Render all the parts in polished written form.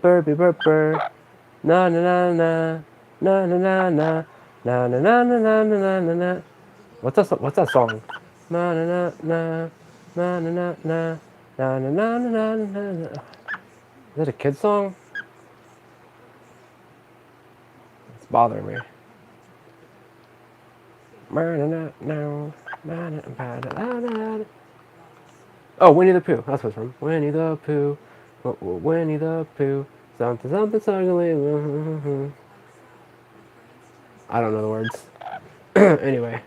Burpy burp burp. Na na na na. Na na na na. Na na na na na na na na. What's that song? Na na na na. Na na na na. Na na na na na na. Is that a kid song? It's bothering me. Oh, Winnie the Pooh. That's what's from. Winnie the Pooh. Winnie the Pooh. Something, something, something. I don't know the words. Anyway.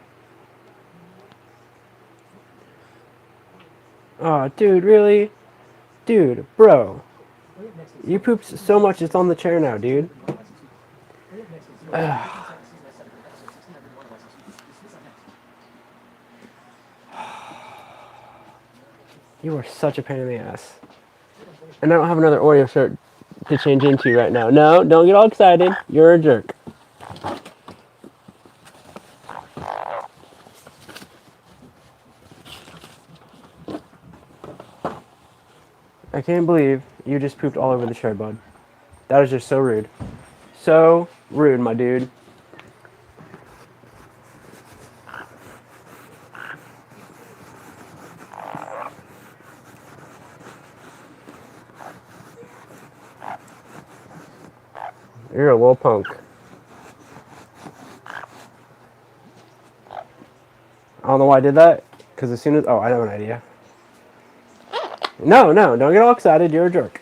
Oh, dude, really? Dude, bro. You pooped so much it's on the chair now, dude. You are such a pain in the ass. And I don't have another Oreo shirt to change into right now. No, don't get all excited. You're a jerk. I can't believe you just pooped all over the chair, bud. That was just so rude. So rude, my dude. You're a little punk. I don't know why I did that. Because as soon as... Oh, I have an idea. No, no, don't get all excited. You're a jerk.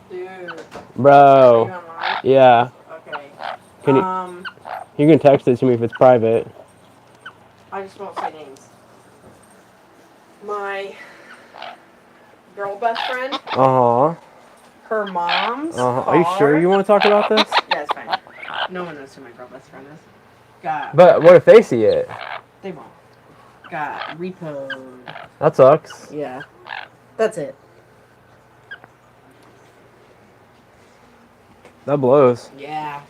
Dude. Bro. Yeah. Okay. Can you can text it to me if it's private. I just won't say names. My girl best friend, Uh-huh. her mom's car. Are you sure you want to talk about this? Yeah, it's fine. No one knows who my girl best friend is. But what if they see it? They won't. Got repoed. That sucks. Yeah. That's it. That blows. Yeah.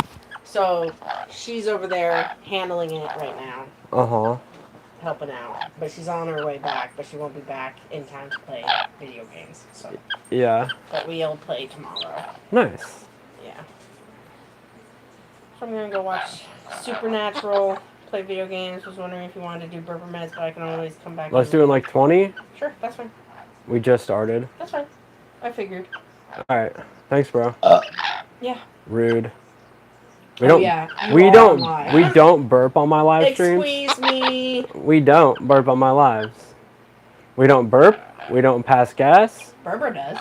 So she's over there handling it right now. Uh-huh. Helping out. But she's on her way back, but she won't be back in time to play video games. So. Yeah. But we'll play tomorrow. Nice. Yeah. So I'm gonna go watch Supernatural, play video games. Was wondering if you wanted to do burper meds, but I can always come back. Let's do it in like 20. Sure, that's fine. We just started. That's fine. I figured. Alright. Thanks, bro. Yeah. Rude. We We don't burp on my live streams. Excuse me. We don't burp on my lives. We don't burp. We don't pass gas. Berber does.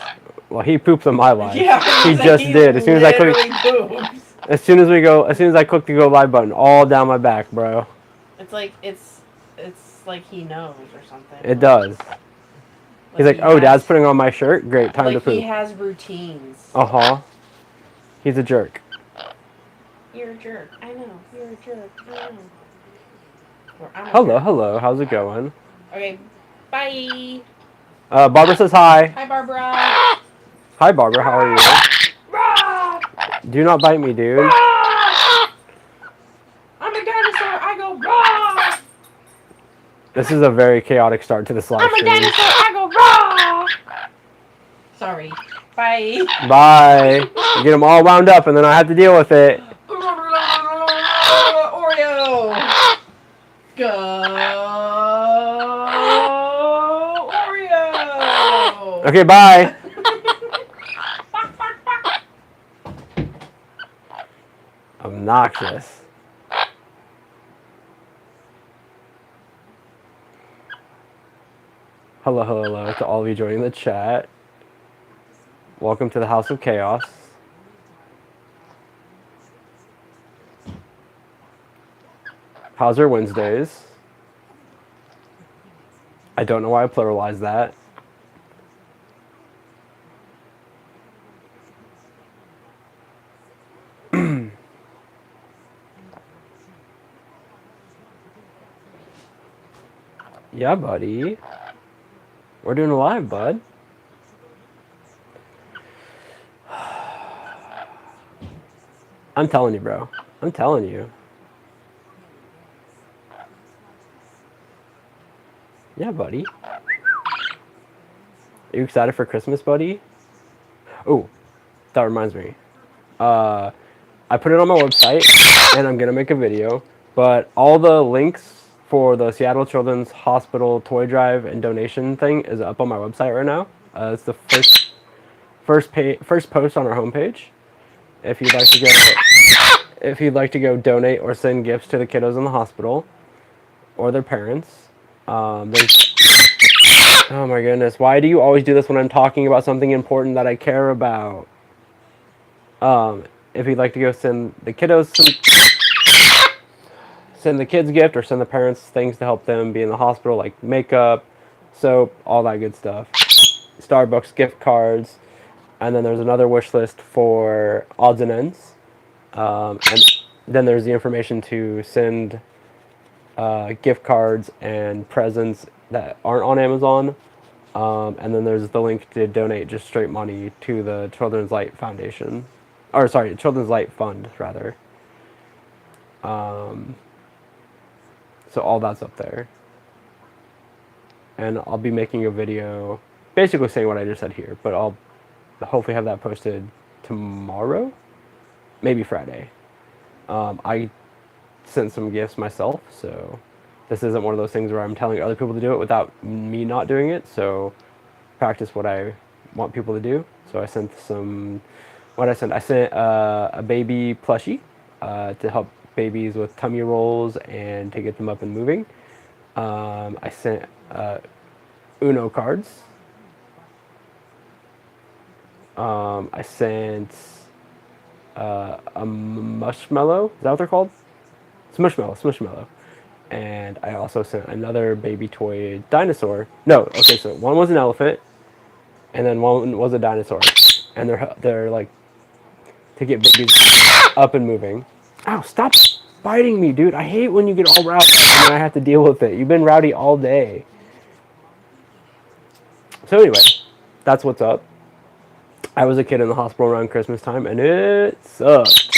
Well, he poops on my live. Yeah, he just did. As soon as I click, as soon as I click the go live button, all down my back, bro. It's like he knows or something. It does. He's like, oh, Dad's putting on my shirt. Great, time to poop. He has routines. He's a jerk. You're a jerk. I know. You're a jerk. I know. Hello. How's it going? Okay. Bye. Barbara says hi. Hi, Barbara. Hi, Barbara. How are you? Do not bite me, dude. I'm a dinosaur. I go raw. This is a very chaotic start to this live stream. I'm a dinosaur. I go raw. Sorry. Bye. Bye. You get them all wound up, and then I have to deal with it. Oreo. Go Oreo. Okay, bye. Obnoxious. Hello to all of you joining the chat. Welcome to the House of Chaos. How's your Wednesdays? I don't know why I pluralized that. Yeah, buddy. We're doing a live, bud. I'm telling you, bro. I'm telling you. Yeah, buddy. Are you excited for Christmas, buddy? Oh, that reminds me. Uh, I put it on my website, and I'm gonna make a video. But all the links for the Seattle Children's Hospital toy drive and donation thing is up on my website right now. It's the first post on our homepage. If you'd like to go, if you'd like to go donate or send gifts to the kiddos in the hospital or their parents, there's. Oh my goodness! Why do you always do this when I'm talking about something important that I care about? If you'd like to go send the kids gift or send the parents things to help them be in the hospital, like makeup, soap, all that good stuff. Starbucks gift cards, and then there's another wish list for odds and ends, and then there's the information to send gift cards and presents that aren't on Amazon, and then there's the link to donate just straight money to the Children's Light Foundation, or sorry, Children's Light Fund rather. So all that's up there. And I'll be making a video basically saying what I just said here, but I'll hopefully have that posted tomorrow, maybe Friday. I sent some gifts myself, so this isn't one of those things where I'm telling other people to do it without me not doing it, so practice what I want people to do. So I sent I sent a baby plushie to help babies with tummy rolls and to get them up and moving. I sent Uno cards. I sent a mushmallow. Is that what they're called? Smushmallow. And I also sent another baby toy dinosaur. No, okay, so one was an elephant, and then one was a dinosaur. And they're like to get babies up and moving. Ow, stop biting me, dude. I hate when you get all rowdy and then I have to deal with it. You've been rowdy all day. So anyway, that's what's up. I was a kid in the hospital around Christmas time, and it sucked.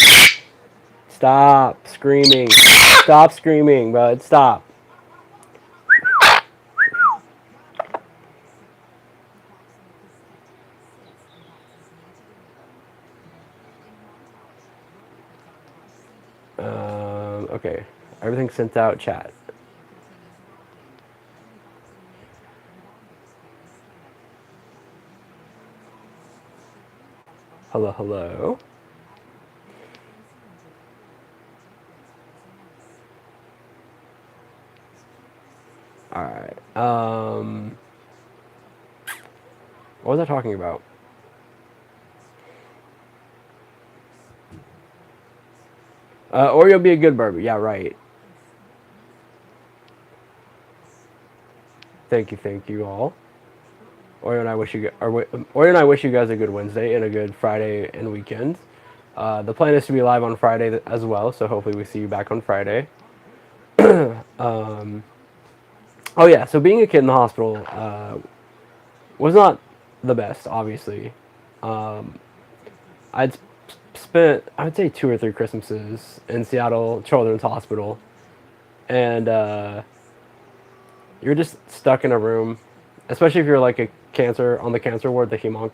Stop screaming. Stop screaming, bud. Stop. Okay. Everything sent out, chat. Hello, hello. Alright. What was I talking about? Oreo be a good burger. Yeah, right. Thank you all. Oreo and I wish you guys a good Wednesday and a good Friday and weekend. The plan is to be live on Friday as well, so hopefully we see you back on Friday. Oh yeah, so being a kid in the hospital was not the best, obviously. I'd spent, I would say, 2 or 3 Christmases in Seattle Children's Hospital, and you're just stuck in a room, especially if you're like on the cancer ward, the hematology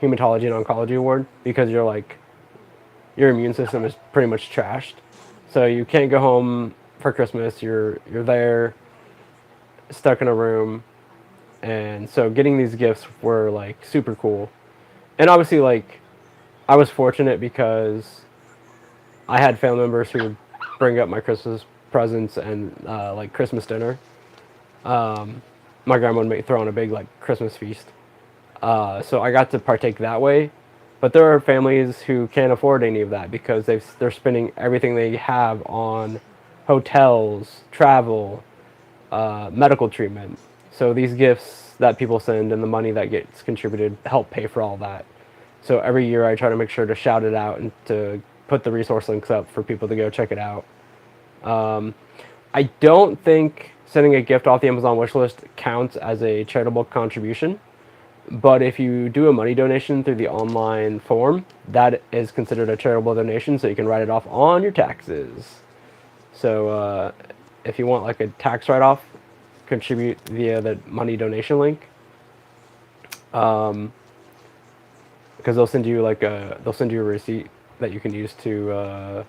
and oncology ward, because your immune system is pretty much trashed. So you can't go home for Christmas. You're there, stuck in a room, and so getting these gifts were like super cool. And obviously, like, I was fortunate because I had family members who would bring up my Christmas presents and like Christmas dinner. My grandma would throw on a big like Christmas feast, so I got to partake that way. But there are families who can't afford any of that because they're spending everything they have on hotels, travel, medical treatment. So these gifts that people send and the money that gets contributed help pay for all that. So every year I try to make sure to shout it out and to put the resource links up for people to go check it out. I don't think sending a gift off the Amazon wish list counts as a charitable contribution. But if you do a money donation through the online form, that is considered a charitable donation, so you can write it off on your taxes. So if you want like a tax write-off contribute via the money donation link. Because they'll send you a receipt that you can use to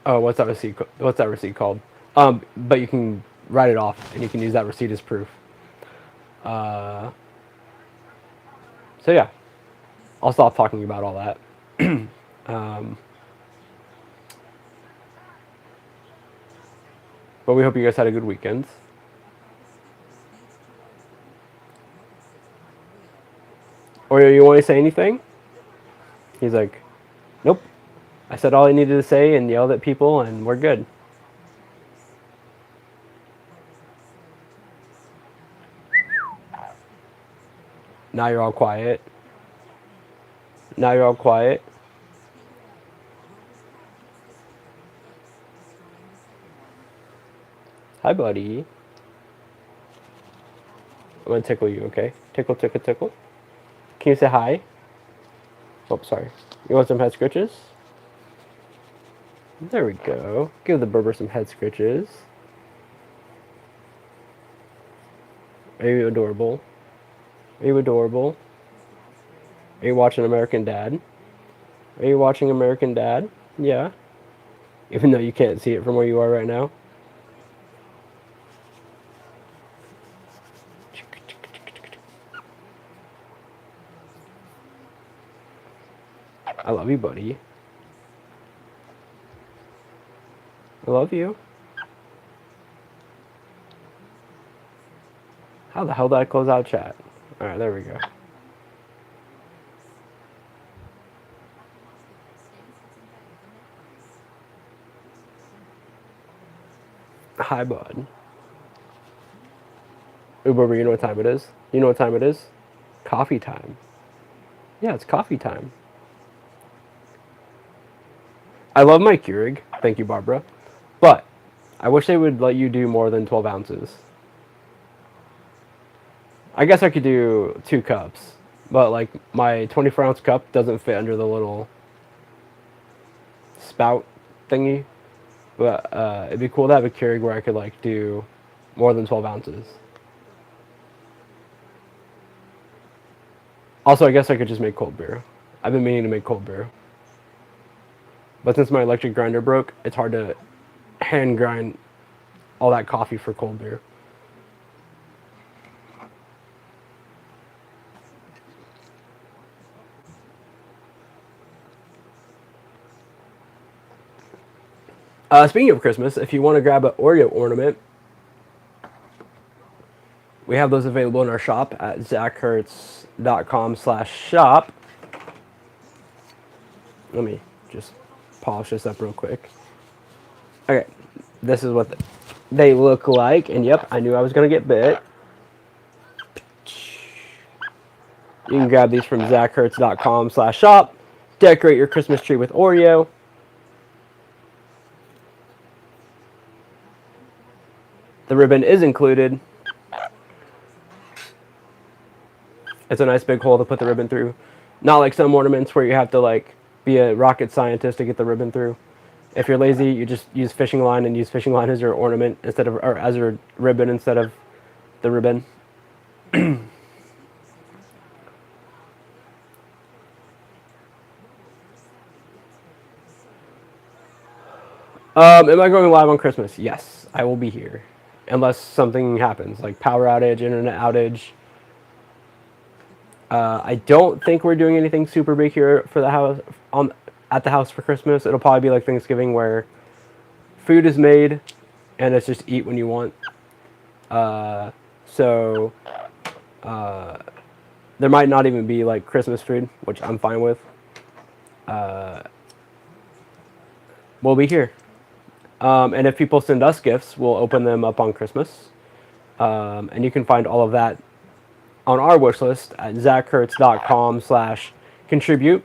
oh, what's that receipt? What's that receipt called? But you can write it off, and you can use that receipt as proof. So yeah, I'll stop talking about all that. But we hope you guys had a good weekend. Or you want to say anything? He's like, nope. I said all I needed to say and yelled at people, and we're good. Now you're all quiet. Now you're all quiet. Hi, buddy. I'm gonna tickle you, okay? Tickle, tickle, tickle. Can you say hi? Oh, sorry. You want some head scratches? There we go. Give the Berber some head scratches. Are you adorable? Are you adorable? Are you watching American Dad? Are you watching American Dad? Yeah. Even though you can't see it from where you are right now. I love you, buddy. I love you. How the hell did I close out chat? Alright, there we go. Hi, bud. Uber, you know what time it is? You know what time it is? Coffee time. Yeah, it's coffee time. I love my Keurig. Thank you, Barbara. But I wish they would let you do more than 12 ounces. I guess I could do 2 cups. But, like, my 24-ounce cup doesn't fit under the little spout thingy. But it'd be cool to have a Keurig where I could, like, do more than 12 ounces. Also, I guess I could just make cold beer. I've been meaning to make cold beer. But since my electric grinder broke, it's hard to hand grind all that coffee for cold beer. Speaking of Christmas, if you want to grab an Oreo ornament, we have those available in our shop at zackerts.com/shop. Let me just polish this up real quick. Okay, this is what they look like, and yep, I knew I was going to get bit. You can grab these from zackerts.com/shop. Decorate your Christmas tree with Oreo. The ribbon is included. It's a nice big hole to put the ribbon through. Not like some ornaments where you have to like be a rocket scientist to get the ribbon through. If you're lazy, you just use fishing line and use fishing line as your ornament instead of, or as your ribbon instead of the ribbon. Am I going live on Christmas? Yes, I will be here. Unless something happens, like power outage, internet outage. I don't think we're doing anything super big here for the house at the house for Christmas. It'll probably be like Thanksgiving where food is made and it's just eat when you want. So there might not even be like Christmas food, which I'm fine with. We'll be here. And if people send us gifts, we'll open them up on Christmas. And you can find all of that on our wish list at zackerts.com/contribute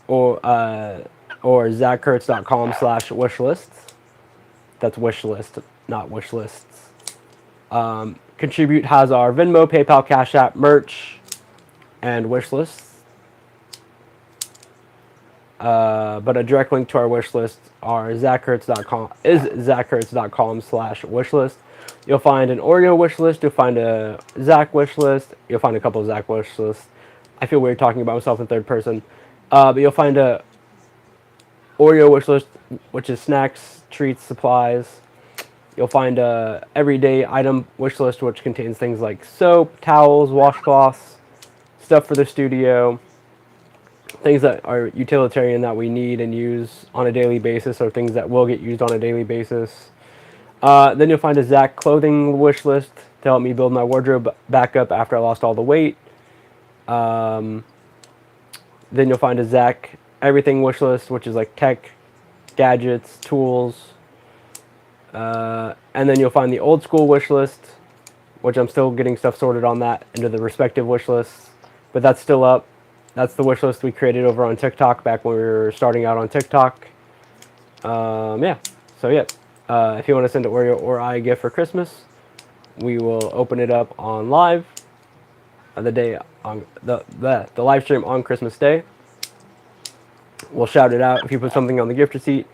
or zackerts.com/wishlist. That's wish list, not wish lists. Contribute has our Venmo, PayPal, Cash App, merch, and wish lists. But a direct link to our wish list are zackerts.com/wish list. You'll find an Oreo wish list. You'll find a Zach wish list. You'll find a couple of Zach wish lists. I feel weird talking about myself in third person. But you'll find a Oreo wish list, which is snacks, treats, supplies. You'll find a everyday item wish list, which contains things like soap, towels, washcloths, stuff for the studio, things that are utilitarian that we need and use on a daily basis, or things that will get used on a daily basis. Then you'll find a Zach clothing wish list to help me build my wardrobe back up after I lost all the weight. Then you'll find a Zach everything wish list, which is like tech, gadgets, tools. And then you'll find the old school wish list, which I'm still getting stuff sorted on that into the respective wish lists, but that's still up. That's the wish list we created over on TikTok back when we were starting out on TikTok. Yeah. So yeah, if you want to send an Oreo or I a gift for Christmas, we will open it up on live the day on the live stream on Christmas Day. We'll shout it out if you put something on the gift receipt.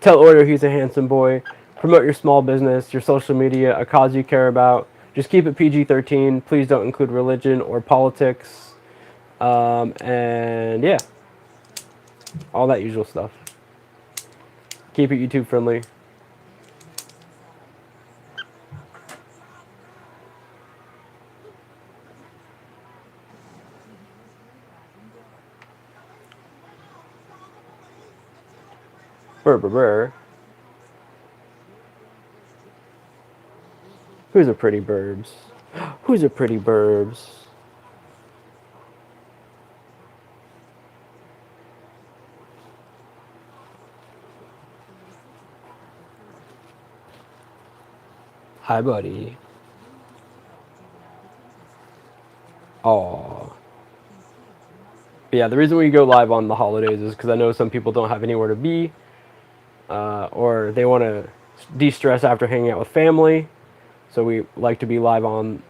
Tell Oreo he's a handsome boy. Promote your small business, your social media, a cause you care about. Just keep it PG-13. Please don't include religion or politics. And yeah, all that usual stuff. Keep it YouTube friendly. Brr. Who's a pretty burbs? Who's a pretty burbs? Hi, buddy. Aww. Yeah, the reason we go live on the holidays is because I know some people don't have anywhere to be, or they want to de-stress after hanging out with family. So we like to be live on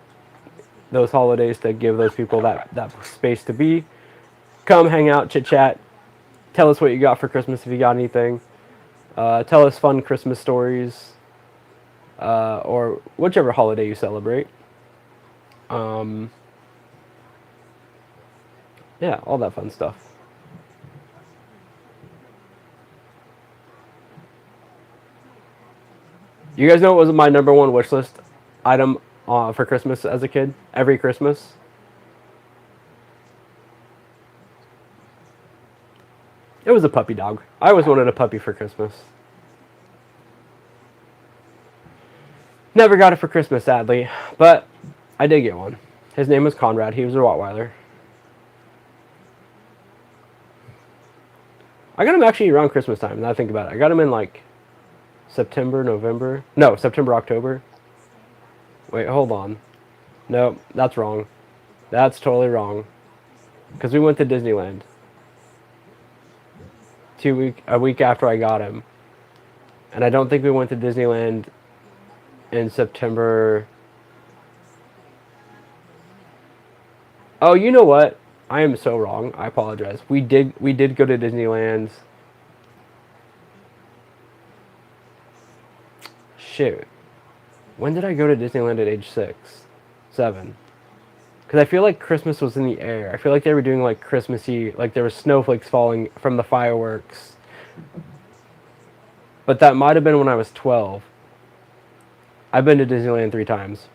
those holidays to give those people that space to be. Come hang out, chit chat. Tell us what you got for Christmas if you got anything. Tell us fun Christmas stories, or whichever holiday you celebrate. Yeah, all that fun stuff. You guys know what was my number one wish list item for Christmas as a kid? Every Christmas? It was a puppy dog. I always wanted a puppy for Christmas. Never got it for Christmas, sadly, but I did get one. His name was Conrad. He was a Rottweiler. I got him actually around Christmas time, now I think about it. I got him in like September, November. No, September, October. Wait, hold on. No, that's wrong. That's totally wrong. Because we went to Disneyland. A week after I got him. And I don't think we went to Disneyland in September. Oh, you know what? I am so wrong. I apologize. We did go to Disneyland. Shoot. When did I go to Disneyland at age 6? 7? Because I feel like Christmas was in the air. I feel like they were doing like Christmassy, like there were snowflakes falling from the fireworks. But that might have been when I was 12. I've been to Disneyland 3 times.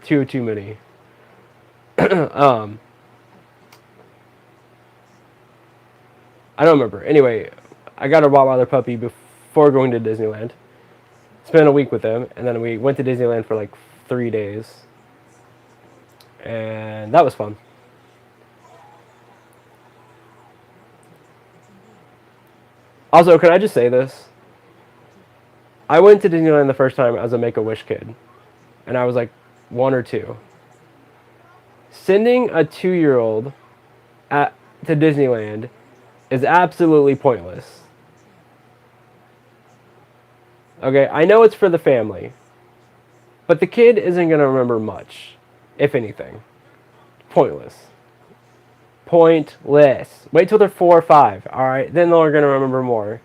2 too many. I don't remember. Anyway, I got a Rottweiler puppy before going to Disneyland. Spent a week with him, and then we went to Disneyland for like 3 days. And that was fun. Also, can I just say this? I went to Disneyland the first time as a Make-A-Wish kid. And I was like 1 or 2. Sending a 2-year-old to Disneyland is absolutely pointless. Okay, I know it's for the family, but the kid isn't going to remember much, if anything. Pointless. Pointless. Wait till they're 4 or 5. All right, then they're gonna remember more.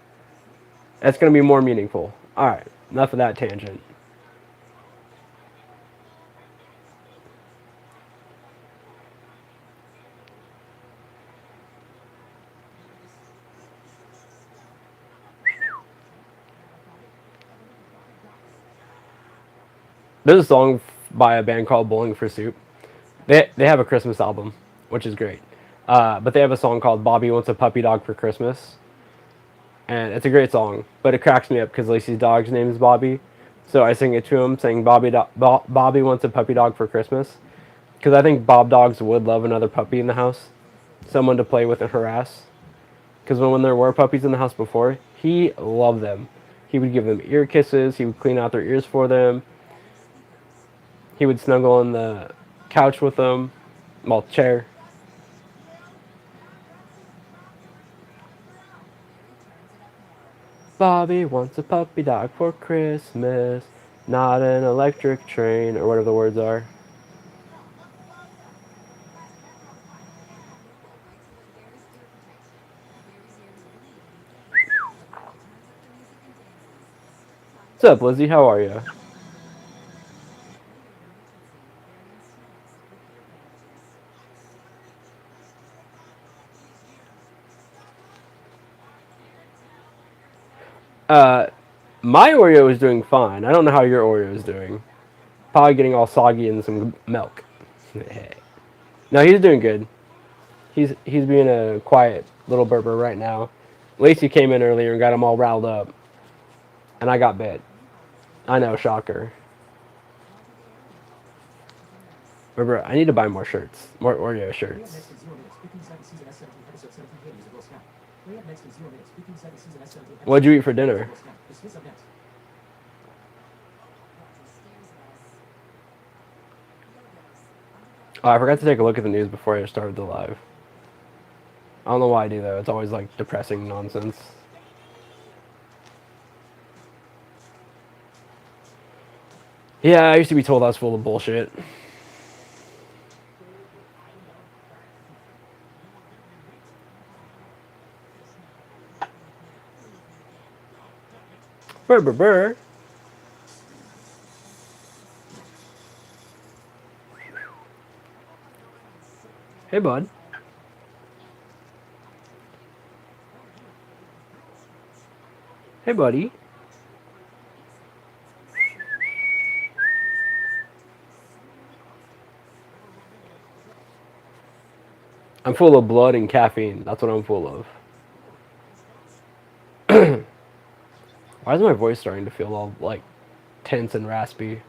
That's gonna be more meaningful. All right, enough of that tangent. There's a song by a band called Bowling for Soup. They have a Christmas album, which is great. But they have a song called Bobby Wants a Puppy Dog for Christmas. And it's a great song, but it cracks me up because Lacey's dog's name is Bobby. So I sing it to him, saying Bobby wants a puppy dog for Christmas. Because I think Bob dogs would love another puppy in the house. Someone to play with and harass. Because when there were puppies in the house before, he loved them. He would give them ear kisses. He would clean out their ears for them. He would snuggle on the couch with them. Well, chair. Bobby wants a puppy dog for Christmas. Not an electric train, or whatever the words are. What's up, Lizzie? How are you? My Oreo is doing fine. I don't know how your Oreo is doing. Probably getting all soggy in some milk. No, he's doing good. He's being a quiet little berber right now. Lacey came in earlier and got him all riled up, and I got bit. I know, shocker. Berber, I need to buy more shirts, more Oreo shirts. What'd you eat for dinner? Oh, I forgot to take a look at the news before I started the live. I don't know why I do though. It's always like depressing nonsense. Yeah, I used to be told I was full of bullshit. Brr, brr, brr. Hey, bud. Hey, buddy. I'm full of blood and caffeine. That's what I'm full of. Why is my voice starting to feel all, like, tense and raspy?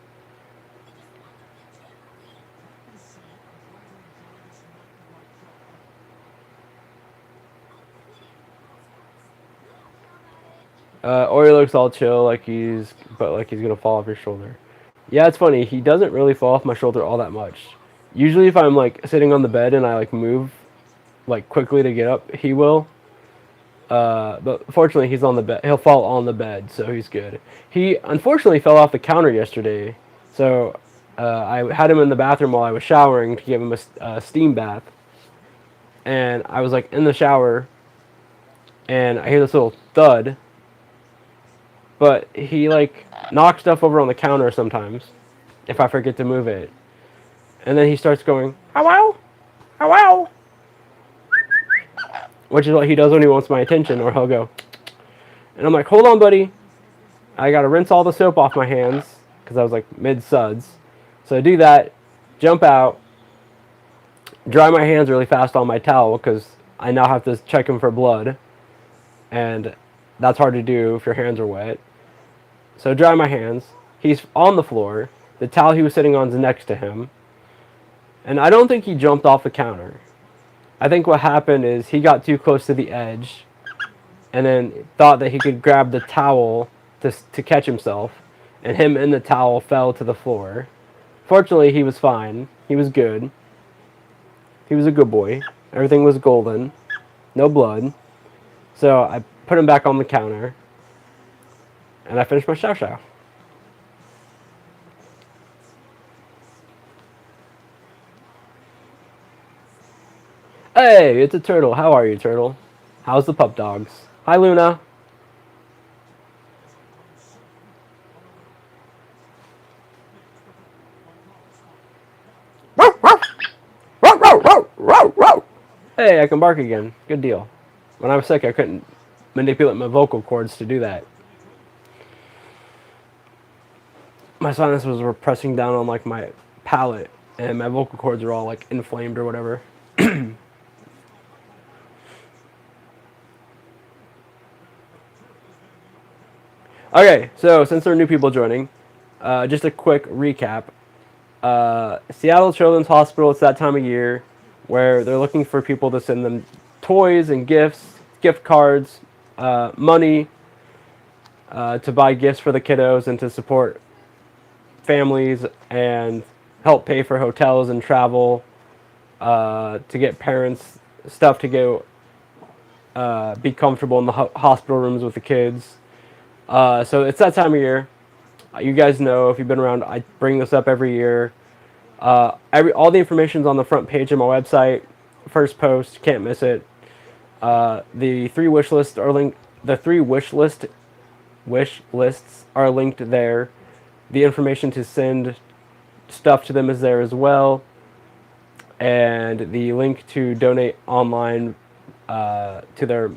Ori looks all chill, like he's gonna fall off your shoulder. Yeah, it's funny. He doesn't really fall off my shoulder all that much. Usually, if I'm like sitting on the bed and I like move, like quickly to get up, he will. But fortunately, he's on the bed. He'll fall on the bed, so he's good. He unfortunately fell off the counter yesterday, so I had him in the bathroom while I was showering to give him a steam bath. And I was like in the shower, and I hear this little thud. But he like knocks stuff over on the counter sometimes, if I forget to move it. And then he starts going, "Hello, hello," which is what he does when he wants my attention, or he'll go. And I'm like, "Hold on, buddy. I gotta rinse all the soap off my hands," because I was like mid-suds. So I do that, jump out, dry my hands really fast on my towel, because I now have to check him for blood. And that's hard to do if your hands are wet. So dry my hands. He's on the floor. The towel he was sitting on is next to him. And I don't think he jumped off the counter. I think what happened is he got too close to the edge and then thought that he could grab the towel to catch himself. And him and the towel fell to the floor. Fortunately, he was fine. He was good. He was a good boy. Everything was golden. No blood. So I put him back on the counter. And I finished my chow chow. Hey, it's a turtle. How are you, turtle? How's the pup dogs? Hi, Luna. Hey, I can bark again. Good deal. When I was sick, I couldn't manipulate my vocal cords to do that. My sinus was pressing down on like my palate, and my vocal cords are all like inflamed or whatever. Okay, so since there are new people joining, just a quick recap. Seattle Children's Hospital, it's that time of year where they're looking for people to send them toys and gifts, gift cards, money to buy gifts for the kiddos and to support families and help pay for hotels and travel, to get parents stuff to go be comfortable in the hospital rooms with the kids. So it's that time of year. You guys know, if you've been around, I bring this up every year. All the information's on the front page of my website. First post, can't miss it. The three wish lists are linked. The three wish lists are linked there. The information to send stuff to them is there as well, and the link to donate online to their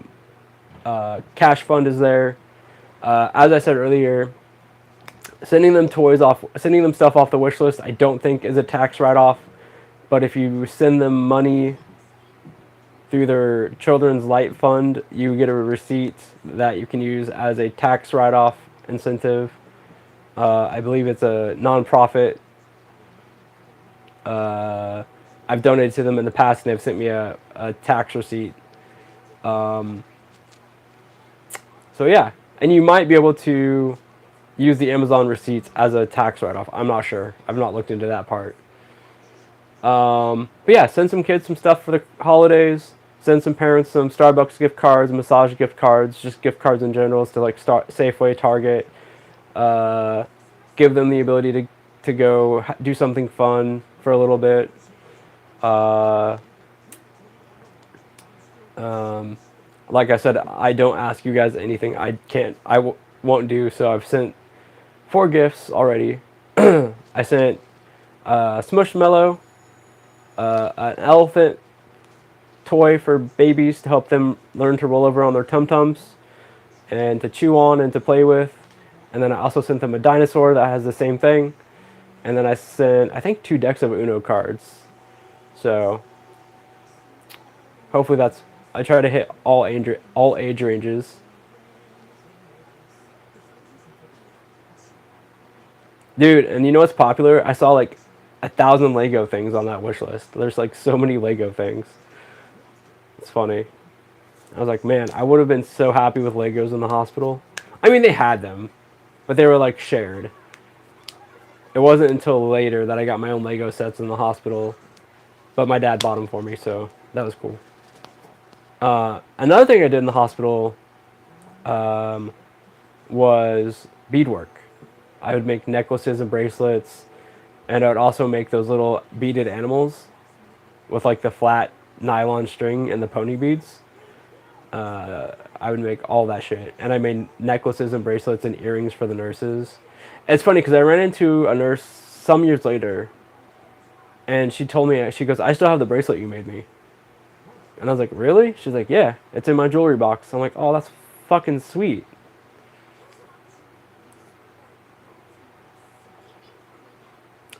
cash fund is there. As I said earlier, sending them stuff off the wish list, I don't think is a tax write-off. But if you send them money through their Children's Light Fund, you get a receipt that you can use as a tax write-off incentive. I believe it's a nonprofit. I've donated to them in the past, and they've sent me a tax receipt. So yeah, and you might be able to use the Amazon receipts as a tax write-off. I'm not sure. I've not looked into that part. But yeah, send some kids some stuff for the holidays. Send some parents some Starbucks gift cards, massage gift cards, just gift cards in general to like Safeway, Target. Give them the ability to go do something fun for a little bit. Like I said, I don't ask you guys anything I won't do. So I've sent 4 gifts already. I sent Smushmallow, an elephant toy for babies to help them learn to roll over on their tum-tums and to chew on and to play with. And then I also sent them a dinosaur that has the same thing. And then I sent, I think, 2 decks of Uno cards. So hopefully I try to hit all age ranges. Dude, and you know what's popular? I saw like 1,000 Lego things on that wish list. There's like so many Lego things. It's funny. I was like, man, I would have been so happy with Legos in the hospital. I mean, they had them, but they were like shared. It wasn't until later that I got my own Lego sets in the hospital, but my dad bought them for me, so that was cool. Another thing I did in the hospital was beadwork. I would make necklaces and bracelets, and I would also make those little beaded animals with like the flat nylon string and the pony beads. I would make all that shit, and I made necklaces and bracelets and earrings for the nurses. It's funny because I ran into a nurse some years later, and she told me, she goes, "I still have the bracelet you made me." And I was like, "Really?" She's like, "Yeah, it's in my jewelry box." I'm like, "Oh, that's fucking sweet."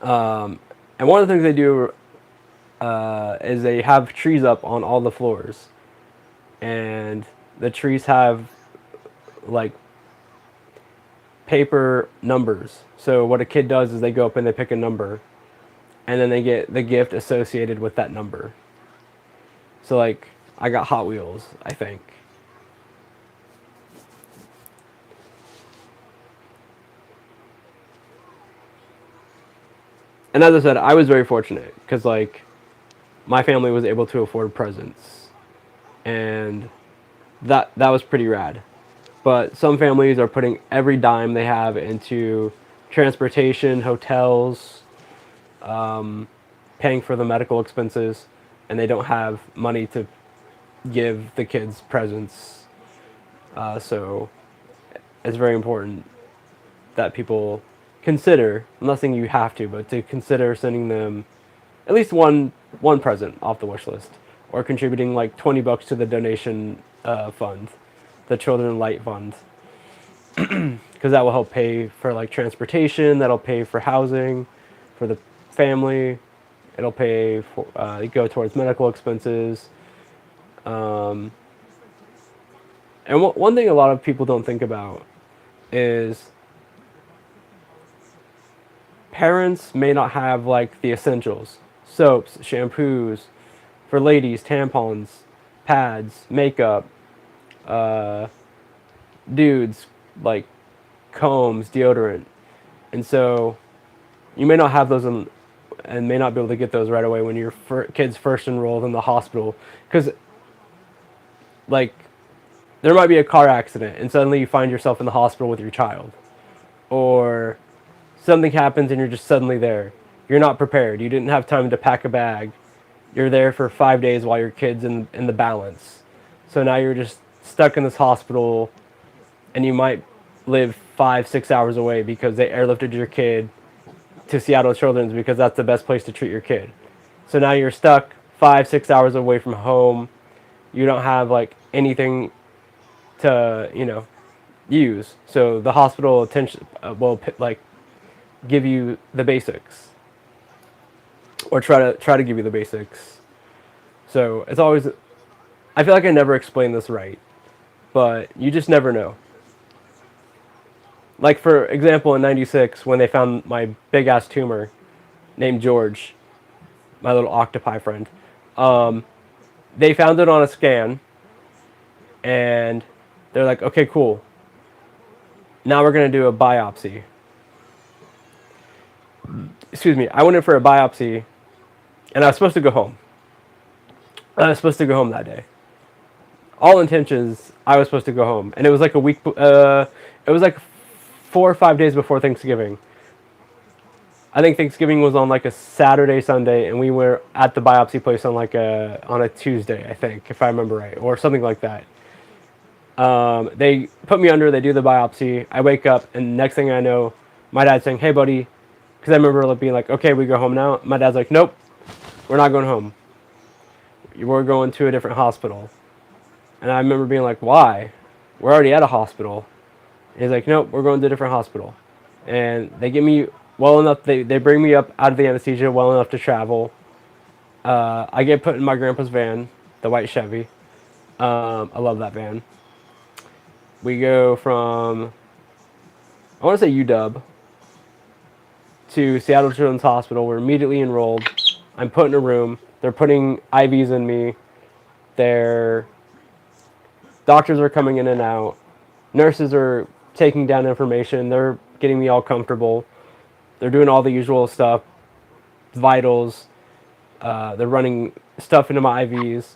And one of the things they do is they have trees up on all the floors, and the trees have like paper numbers. So what a kid does is they go up and they pick a number, and then they get the gift associated with that number. So like I got Hot Wheels, I think. And as I said, I was very fortunate because like my family was able to afford presents, and that was pretty rad. But some families are putting every dime they have into transportation, hotels, paying for the medical expenses. and they don't have money to give the kids presents. So it's very important that people consider. I'm not saying you have to, but to consider sending them at least one present off the wish list, or contributing like $20 to the donation fund, the Children Light Fund, because that will help pay for like transportation. That'll pay for housing, for the family. It'll pay for go towards medical expenses. Um, and one thing a lot of people don't think about is parents may not have like the essentials: soaps, shampoos, for ladies, tampons, pads, makeup, uh, dudes, like combs, deodorant. And so you may not have those and may not be able to get those right away when your kid's first enrolled in the hospital. Because, like, there might be a car accident and suddenly you find yourself in the hospital with your child. Or something happens and you're just suddenly there. You're not prepared. You didn't have time to pack a bag. You're there for 5 days while your kid's in the balance. So now you're just stuck in this hospital, and you might live 5-6 hours away because they airlifted your kid to Seattle Children's because that's the best place to treat your kid. So now you're stuck 5-6 hours away from home. You don't have like anything to use. So the hospital attention will like give you the basics, or try to give you the basics. So it's always, I feel like I never explained this right, but you just never know. Like, for example, in '96, when they found my big ass tumor named George, my little octopi friend, they found it on a scan, and they're like, okay, cool. Now we're going to do a biopsy. Excuse me, I went in for a biopsy, and I was supposed to go home. I was supposed to go home that day. All intentions, I was supposed to go home. And it was like a week, it was like 4 or 5 days before Thanksgiving. I think Thanksgiving was on like a Saturday, Sunday, and we were at the biopsy place on like on a Tuesday, I think, if I remember right, or something like that. They put me under, they do the biopsy. I wake up, and next thing I know, my dad's saying, "Hey, buddy," because I remember being like, "Okay, we go home now." My dad's like, "Nope, we're not going home. We're going to a different hospital." And I remember being like, "Why? We're already at a hospital." And he's like, "Nope, we're going to a different hospital." And they get me well enough, they bring me up out of the anesthesia well enough to travel. I get put in my grandpa's van, the white Chevy. I love that van. We go from, I want to say UW, to Seattle Children's Hospital. We're immediately enrolled. I'm put in a room. They're putting IVs in me. Their doctors are coming in and out. Nurses are taking down information. They're getting me all comfortable. They're doing all the usual stuff, vitals. They're running stuff into my IVs.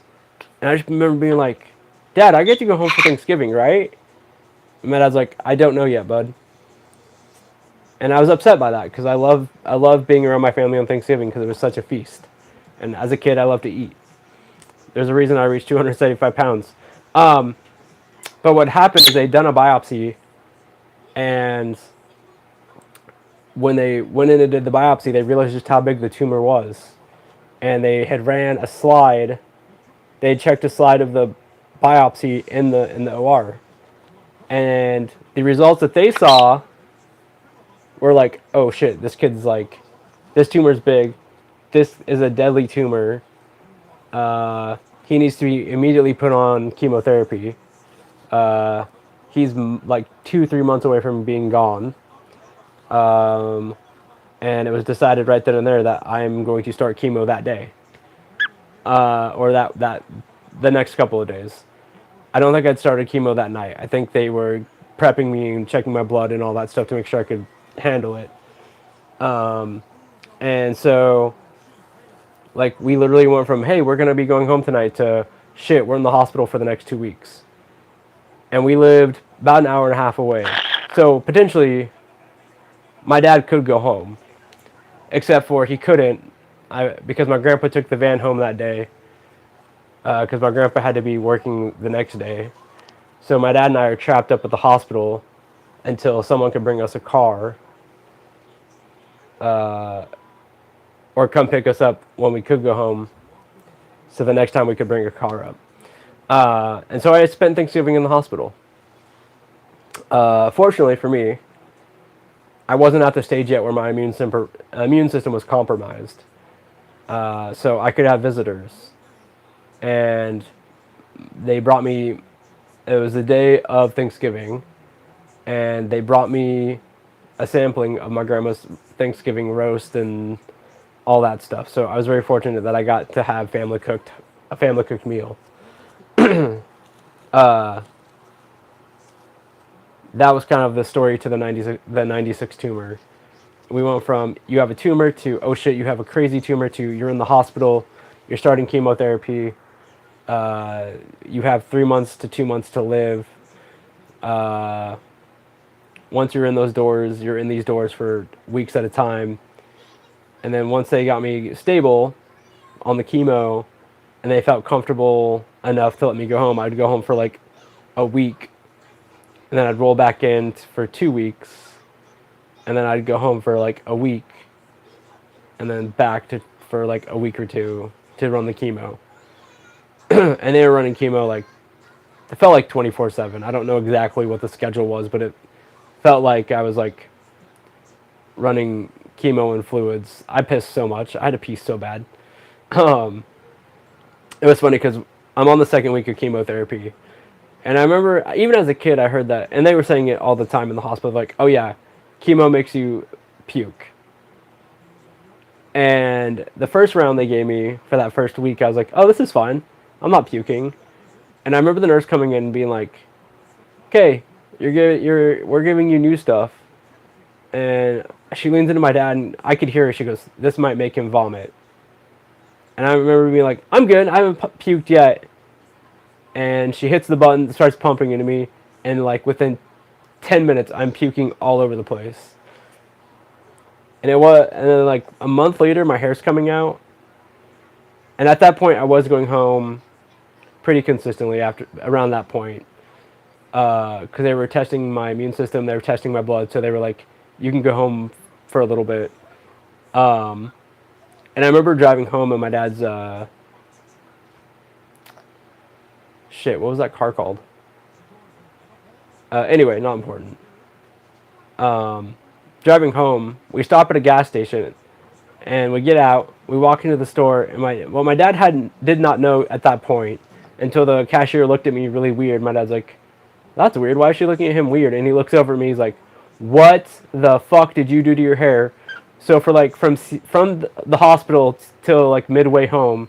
And I just remember being like, "Dad, I get to go home for Thanksgiving, right?" And my dad's like, "I don't know yet, bud." And I was upset by that because I love being around my family on Thanksgiving because it was such a feast. And as a kid, I love to eat. There's a reason I reached 275 pounds. But what happened is they'd done a biopsy, and when they went in and did the biopsy, they realized just how big the tumor was. And they had ran a slide. They had checked a slide of the biopsy in the OR. And the results that they saw were like, "Oh shit, this kid's like, this tumor's big. This is a deadly tumor. He needs to be immediately put on chemotherapy. He's like 2-3 months away from being gone." And it was decided right then and there that I'm going to start chemo that day, or that the next couple of days. I don't think I'd started chemo that night. I think they were prepping me and checking my blood and all that stuff to make sure I could handle it. And so, like, we literally went from, "Hey, we're going to be going home tonight," to, "Shit, we're in the hospital for the next 2 weeks." And we lived about an hour and a half away. So potentially, my dad could go home, except for he couldn't, because my grandpa took the van home that day. because my grandpa had to be working the next day. So my dad and I are trapped up at the hospital until someone could bring us a car, or come pick us up when we could go home. So the next time we could bring a car up. And so I spent Thanksgiving in the hospital. Fortunately for me, I wasn't at the stage yet where my immune system was compromised. So I could have visitors. And they brought me, it was the day of Thanksgiving, and they brought me a sampling of my grandma's Thanksgiving roast and all that stuff. So I was very fortunate that I got to have a family cooked meal. That was kind of the story to the 96 tumor. We went from you have a tumor to oh shit, you have a crazy tumor to you're in the hospital, you're starting chemotherapy, you have 3 months to 2 months to live. Once you're in those doors, you're in these doors for weeks at a time. And then once they got me stable on the chemo and they felt comfortable enough to let me go home, I'd go home for like a week. And then I'd roll back in for 2 weeks. And then I'd go home for like a week. And then back to for like a week or two to run the chemo. And they were running chemo like, it felt like 24/7. I don't know exactly what the schedule was, but it felt like I was like running chemo and fluids. I pissed so much. I had to pee so bad. It was funny because I'm on the second week of chemotherapy. And I remember, even as a kid, I heard that, and they were saying it all the time in the hospital, like, oh yeah, chemo makes you puke. And the first round they gave me for that first week, I was like, oh, this is fine. I'm not puking. And I remember the nurse coming in and being like, okay, we're giving you new stuff. And she leans into my dad, and I could hear her. She goes, this might make him vomit. And I remember being like, I'm good. I haven't puked yet. And she hits the button, starts pumping into me, and like within 10 minutes, I'm puking all over the place. And then like a month later, my hair's coming out. And at that point, I was going home pretty consistently around that point. Because they were testing my immune system, they were testing my blood, so they were like, you can go home for a little bit. And I remember driving home and my dad's, shit, what was that car called? Anyway, not important. Driving home, we stop at a gas station, and we get out, we walk into the store, and my dad did not know at that point, until the cashier looked at me really weird. My dad's like, that's weird, why is she looking at him weird? And he looks over at me, he's like, what the fuck did you do to your hair? So for like, from the hospital till like midway home,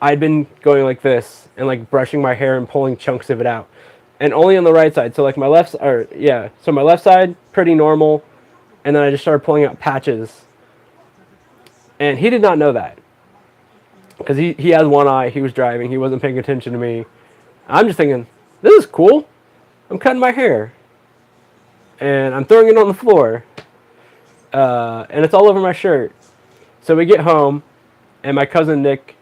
I'd been going like this, and like brushing my hair and pulling chunks of it out. And only on the right side, so like my left side, pretty normal, and then I just started pulling out patches. And he did not know that. Because he has one eye, he was driving, he wasn't paying attention to me. I'm just thinking, this is cool. I'm cutting my hair. And I'm throwing it on the floor. And it's all over my shirt. So we get home, and my cousin Nick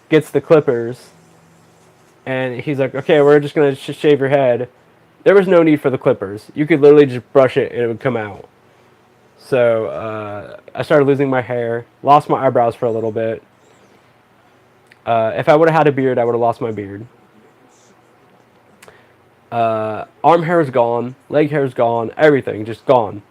gets the clippers. And he's like, okay, we're just going to shave your head. There was no need for the clippers. You could literally just brush it and it would come out. So I started losing my hair. Lost my eyebrows for a little bit. If I would have had a beard, I would have lost my beard. Arm hair is gone. Leg hair is gone. Everything just gone.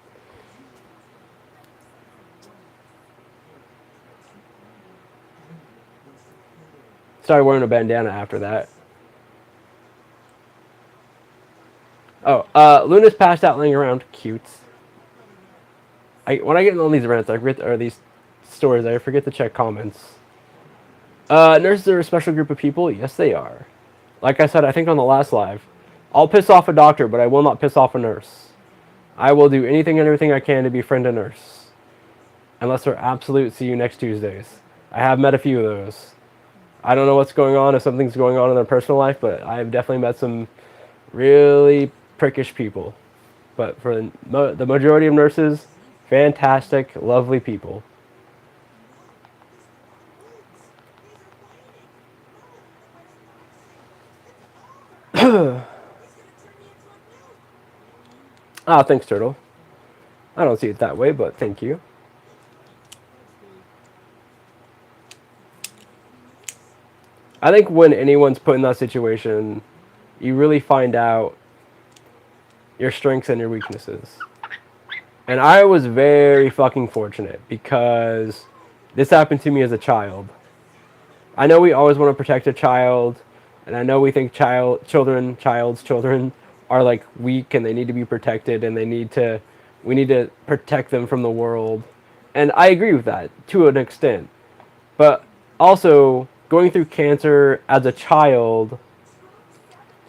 Started wearing a bandana after that. Oh, Luna's passed out laying around. Cute. When I get in all these rants, or these stories, I forget to check comments. Nurses are a special group of people. Yes, they are. Like I said, I think on the last live, I'll piss off a doctor, but I will not piss off a nurse. I will do anything and everything I can to befriend a nurse. Unless they're absolute see you next Tuesdays. I have met a few of those. I don't know what's going on, if something's going on in their personal life, but I have definitely met some really prickish people. But for the majority of nurses, fantastic, lovely people. Ah, thanks, Turtle. I don't see it that way, but thank you. I think when anyone's put in that situation, you really find out your strengths and your weaknesses. And I was very fucking fortunate because this happened to me as a child. I know we always want to protect a child, and I know we think child's children are like weak and they need to be protected and we need to protect them from the world. And I agree with that to an extent. But also going through cancer as a child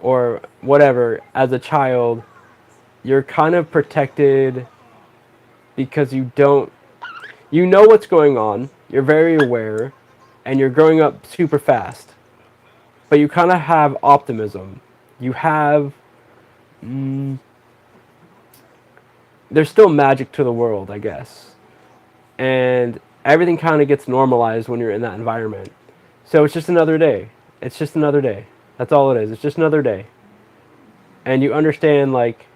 or whatever as a child, you're kind of protected because you know what's going on, you're very aware, and you're growing up super fast. But you kind of have optimism. You have. Mm, there's still magic to the world, I guess. And everything kind of gets normalized when you're in that environment. So it's just another day. It's just another day. That's all it is. It's just another day. And you understand, like,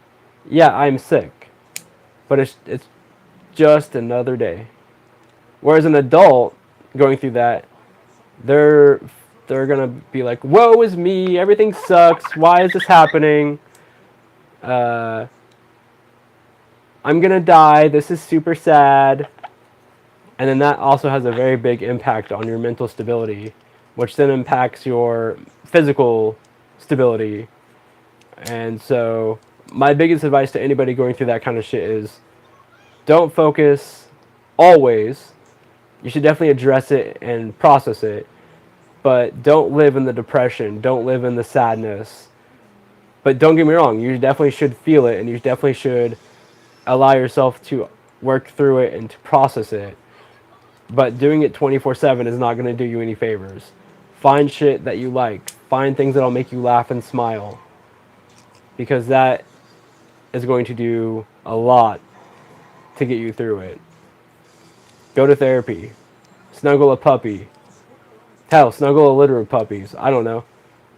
yeah, I'm sick, but it's just another day. Whereas an adult going through that, they're they're gonna be like, "Woe is me! Everything sucks. Why is this happening? Uh, I'm gonna die. This is super sad." And then that also has a very big impact on your mental stability, which then impacts your physical stability. And so, my biggest advice to anybody going through that kind of shit is don't focus always. You should definitely address it and process it, but don't live in the depression. Don't live in the sadness. But don't get me wrong, you definitely should feel it and you definitely should allow yourself to work through it and to process it. But doing it 24/7 is not going to do you any favors. Find shit that you like. Find things that'll make you laugh and smile. Because that is going to do a lot to get you through it. Go to therapy. Snuggle a puppy. Hell, snuggle a litter of puppies. I don't know.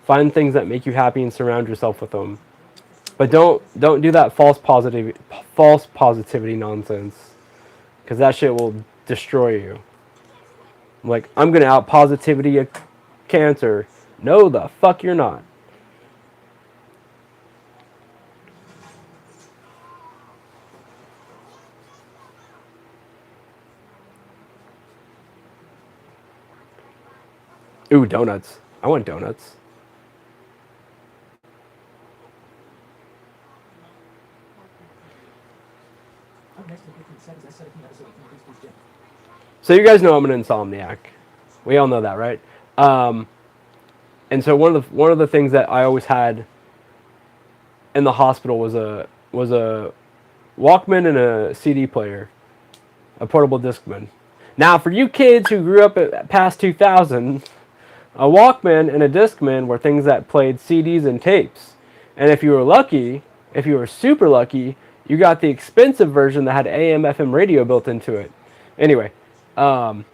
Find things that make you happy and surround yourself with them. But don't do that false positivity nonsense, because that shit will destroy you. Like, I'm gonna out positivity a cancer. No, the fuck you're not. Ooh, donuts. I want donuts. So you guys know I'm an insomniac. We all know that, right? And so one of the things that I always had in the hospital was a Walkman and a CD player, a portable Discman. Now, for you kids who grew up at past 2000, a Walkman and a Discman were things that played CDs and tapes. And if you were lucky, if you were super lucky, you got the expensive version that had AM FM radio built into it. Anyway, and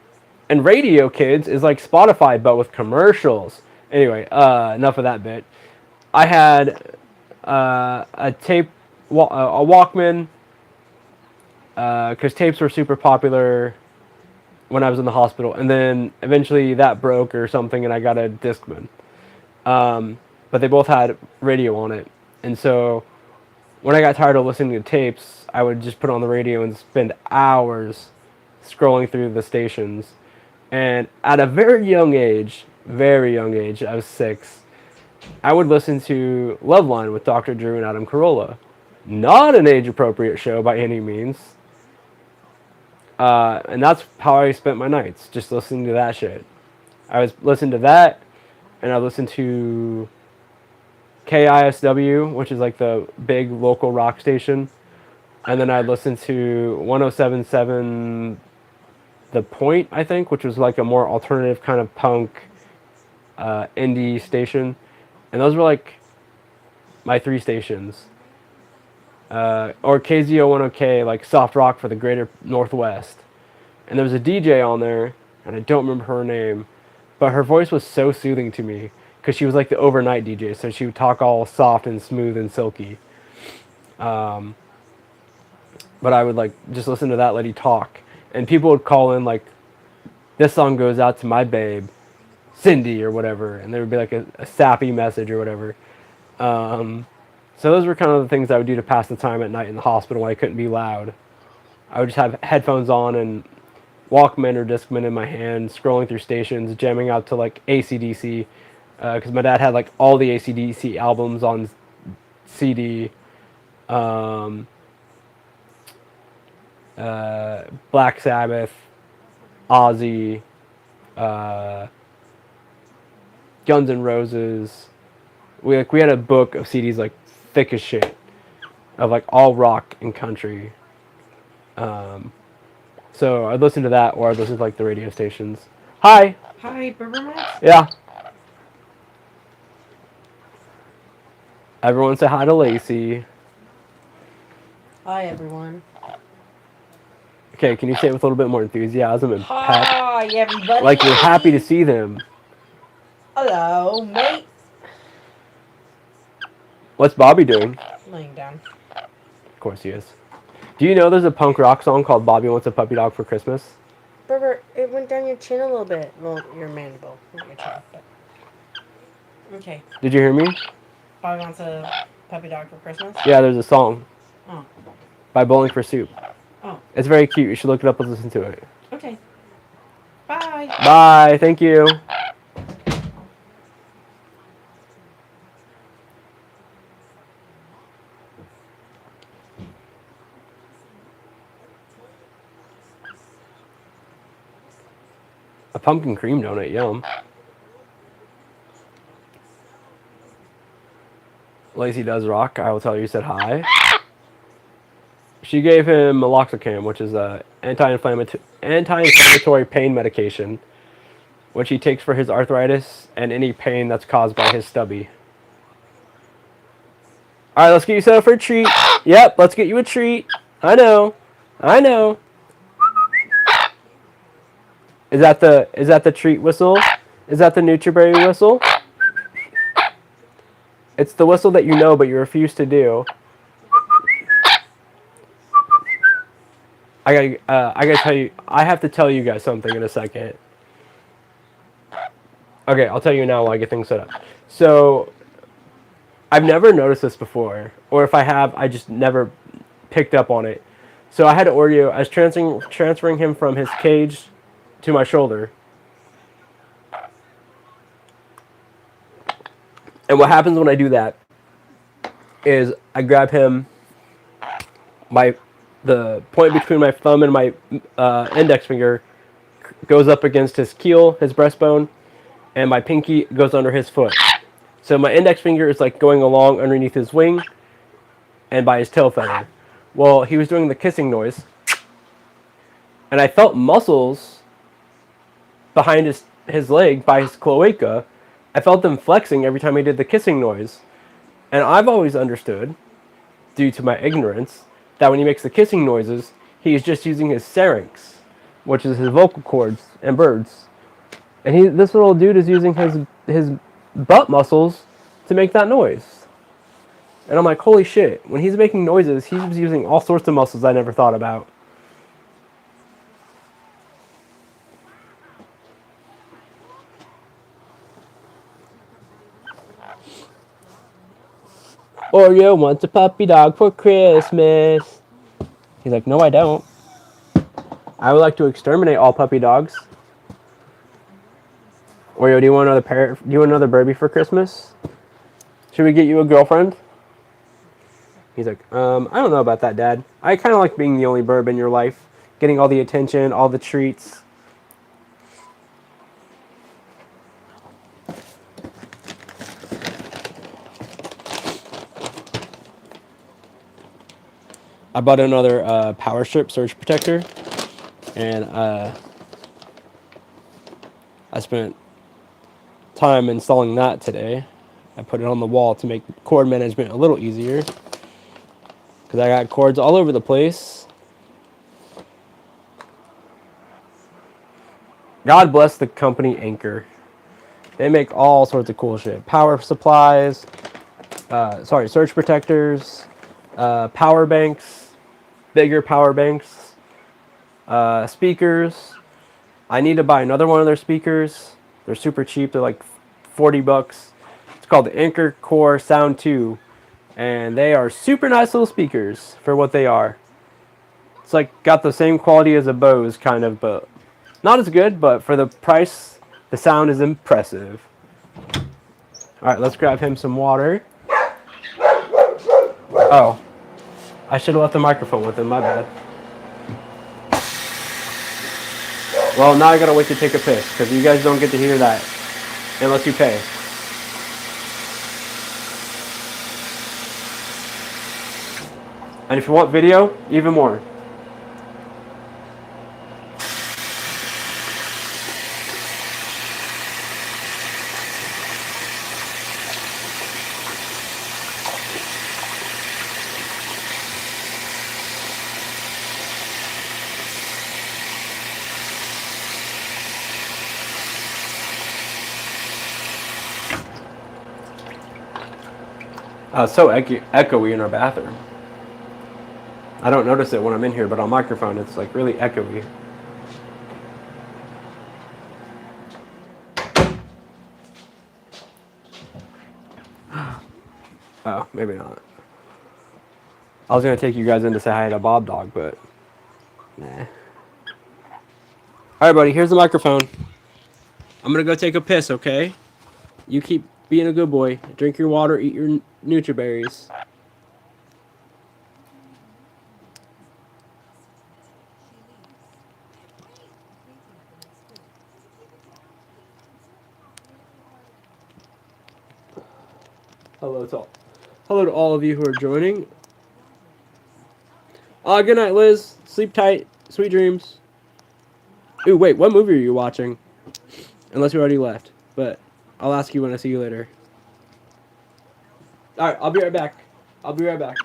radio, kids, is like Spotify but with commercials. Anyway, enough of that bit. I had a Walkman, because tapes were super popular when I was in the hospital, and then eventually that broke or something, and I got a Discman. But they both had radio on it, and so when I got tired of listening to tapes, I would just put on the radio and spend hours scrolling through the stations. And at a very young age, I was 6, I would listen to Loveline with Dr. Drew and Adam Carolla. Not an age-appropriate show by any means. And that's how I spent my nights, just listening to that shit. I was listening to that, and I listened to KISW, which is like the big local rock station. And then I'd listen to 107.7 The Point, I think, which was like a more alternative kind of punk indie station. And those were like my 3 stations. Or KZO10K, like soft rock for the greater Northwest. And there was a DJ on there, and I don't remember her name, but her voice was so soothing to me because she was like the overnight DJ, so she would talk all soft and smooth and silky. but I would like just listen to that lady talk, and people would call in like, "This song goes out to my babe, Cindy," or whatever, and there would be like a sappy message or whatever. Um, so those were kind of the things I would do to pass the time at night in the hospital when I couldn't be loud. I would just have headphones on and Walkman or Discman in my hand, scrolling through stations, jamming out to like AC/DC, because my dad had like all the AC/DC albums on CD. Um, Black Sabbath, Ozzy, uh, Guns N' Roses. We had a book of CDs like thick as shit, of like all rock and country. So I'd listen to that, or I'd listen to like the radio stations. Hi. Hi, Berbermans. Yeah. Everyone say hi to Lacey. Hi, everyone. Okay, can you say it with a little bit more enthusiasm and pep? Hi, everybody. Like you're happy to see them. Hello, mate. What's Bobby doing? Laying down. Of course he is. Do you know there's a punk rock song called Bobby Wants a Puppy Dog for Christmas? Berber, it went down your chin a little bit. Well, your mandible, not your chin. But... Okay. Did you hear me? Bobby wants a puppy dog for Christmas? Yeah, there's a song. Oh. By Bowling for Soup. Oh. It's very cute. You should look it up and listen to it. Okay. Bye. Bye. Thank you. A pumpkin cream donut, yum. Lacey does rock. I will tell you said hi. She gave him meloxicam, which is a anti-inflammatory pain medication, which he takes for his arthritis and any pain that's caused by his stubby. All right, let's get you set up for a treat. Yep, let's get you a treat. I know. Is that the treat whistle? Is that the Nutriberry whistle? It's the whistle that you know but you refuse to do. I gotta tell you. I have to tell you guys something in a second. Okay, I'll tell you now while I get things set up. So, I've never noticed this before, or if I have, I just never picked up on it. So I had Oreo. I was transferring him from his cage to my shoulder. And what happens when I do that is I grab him, the point between my thumb and my index finger goes up against his keel, his breastbone, and my pinky goes under his foot. So my index finger is like going along underneath his wing and by his tail feather. Well, he was doing the kissing noise, and I felt muscles behind his leg by his cloaca. I felt them flexing every time he did the kissing noise. And I've always understood, due to my ignorance, that when he makes the kissing noises, he's just using his pharynx, which is his vocal cords and birds. And this little dude is using his butt muscles to make that noise. And I'm like, holy shit, when he's making noises, he's using all sorts of muscles I never thought about. Oreo wants a puppy dog for Christmas. He's like, no, I don't. I would like to exterminate all puppy dogs. Oreo, do you want another parrot? Do you want another Burby for Christmas? Should we get you a girlfriend? He's like, I don't know about that, Dad. I kind of like being the only burb in your life, getting all the attention, all the treats. I bought another power strip surge protector, and I spent time installing that today. I put it on the wall to make cord management a little easier, because I got cords all over the place. God bless the company Anchor. They make all sorts of cool shit. Power supplies, surge protectors, power banks. bigger power banks, speakers. I need to buy another one of their speakers. They're super cheap. They're like 40 bucks. It's called the Anchor Core Sound 2. And they are super nice little speakers for what they are. It's like got the same quality as a Bose kind of, but not as good, but for the price, the sound is impressive. Alright, let's grab him some water. Oh, I should have left the microphone with him, my bad. Well, now I gotta wait to take a piss, because you guys don't get to hear that unless you pay. And if you want video, even more. It's so echoey in our bathroom. I don't notice it when I'm in here, but on microphone it's like really echoey. Oh, maybe not. I was gonna take you guys in to say hi to Bob Dog, but nah. Alright, buddy, here's the microphone. I'm gonna go take a piss, okay? You keep being a good boy. Drink your water, eat your Nutriberries. Hello to all of you who are joining. Good night, Liz. Sleep tight. Sweet dreams. Ooh, wait, what movie are you watching? Unless you already left. But I'll ask you when I see you later. Alright, I'll be right back. I'll be right back.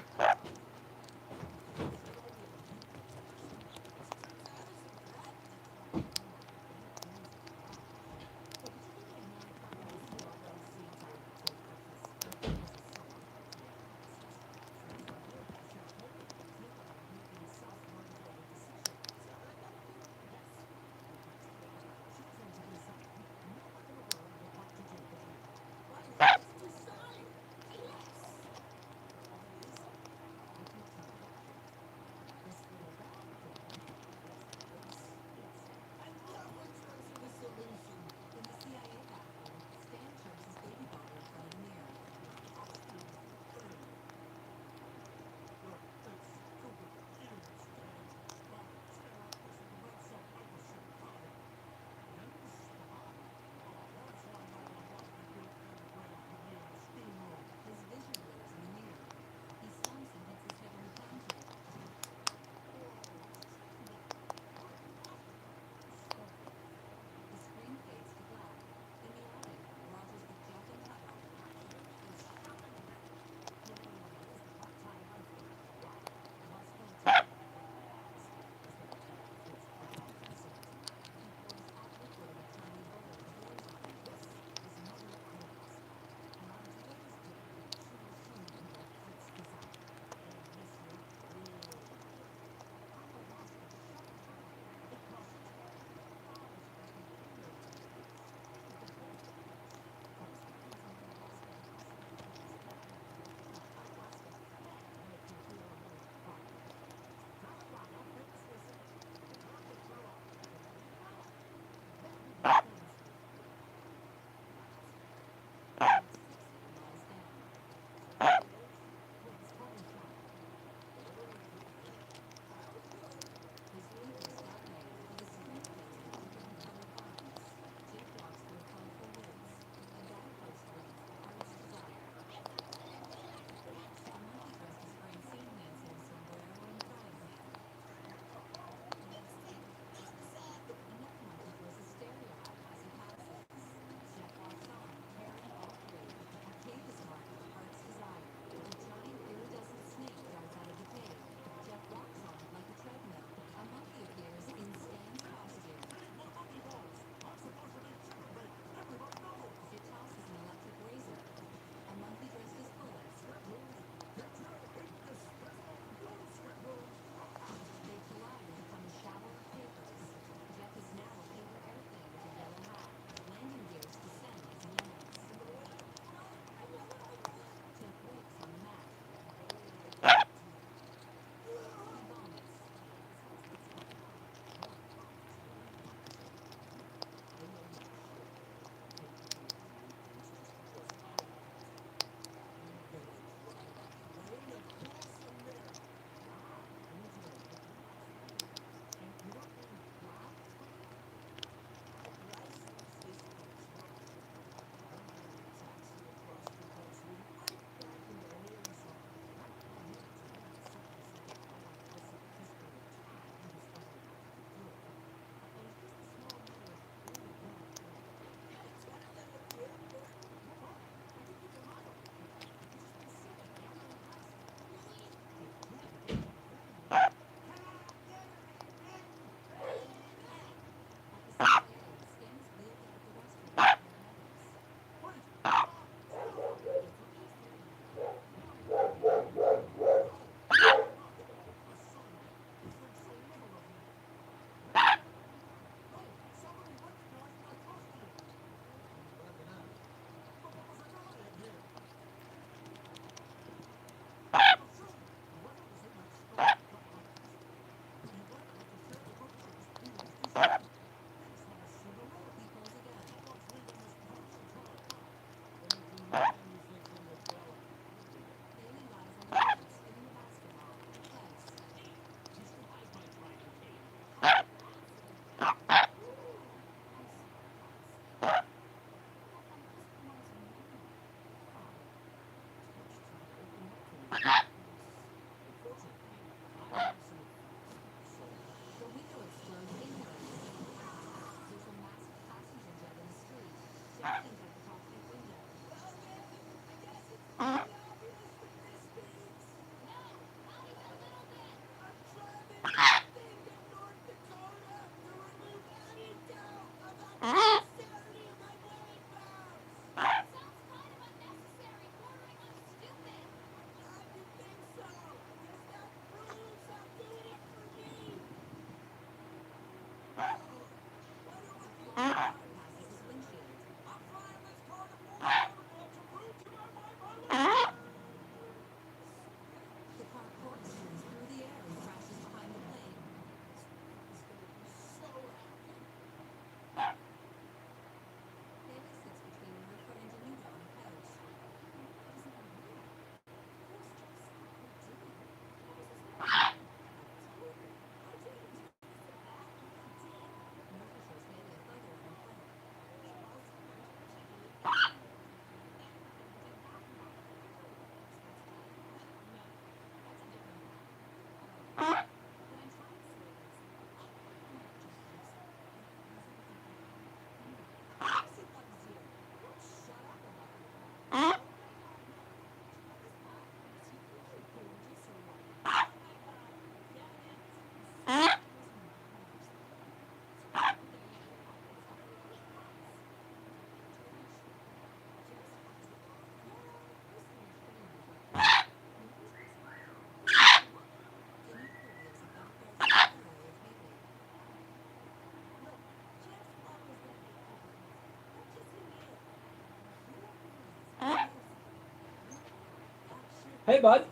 Hey, bud.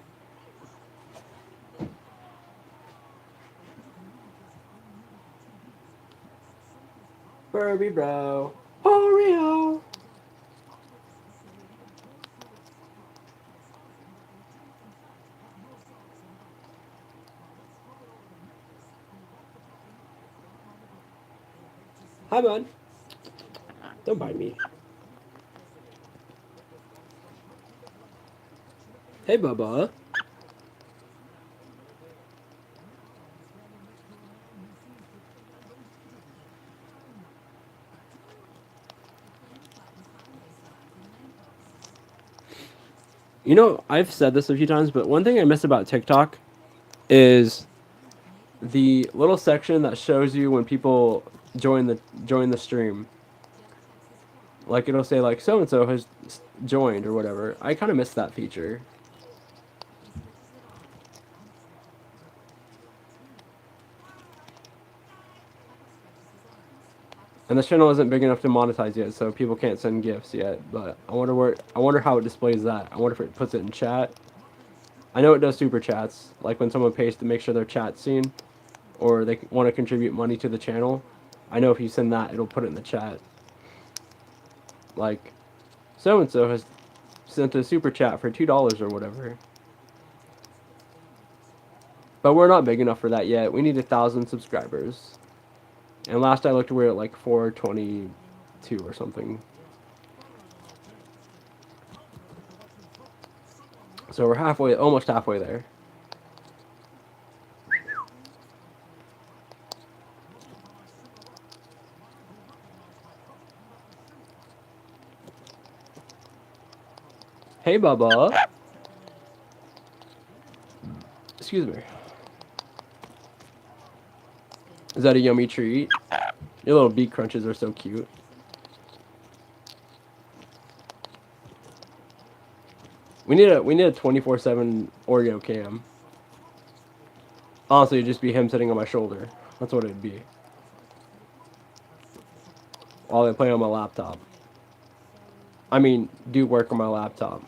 Furby bro. Oreo. Hi, bud. Don't bite me. Hey, Bubba. You know, I've said this a few times, but one thing I miss about TikTok is the little section that shows you when people join the stream. Like it'll say like so and so has joined or whatever. I kind of miss that feature. And the channel isn't big enough to monetize yet, so people can't send gifts yet. But I wonder how it displays that. I wonder if it puts it in chat. I know it does super chats, like when someone pays to make sure their chat's seen, or they want to contribute money to the channel. I know if you send that, it'll put it in the chat. Like, so and so has sent a super chat for $2 or whatever. But we're not big enough for that yet. We need 1,000 subscribers. And last I looked, we were at like 422 or something. So we're halfway, almost halfway there. Hey, Bubba. Excuse me. Is that a yummy treat? Your little beak crunches are so cute. We need a 24/7 Oreo cam. Honestly, it'd just be him sitting on my shoulder. That's what it'd be. While I play on my laptop. I mean, do work on my laptop.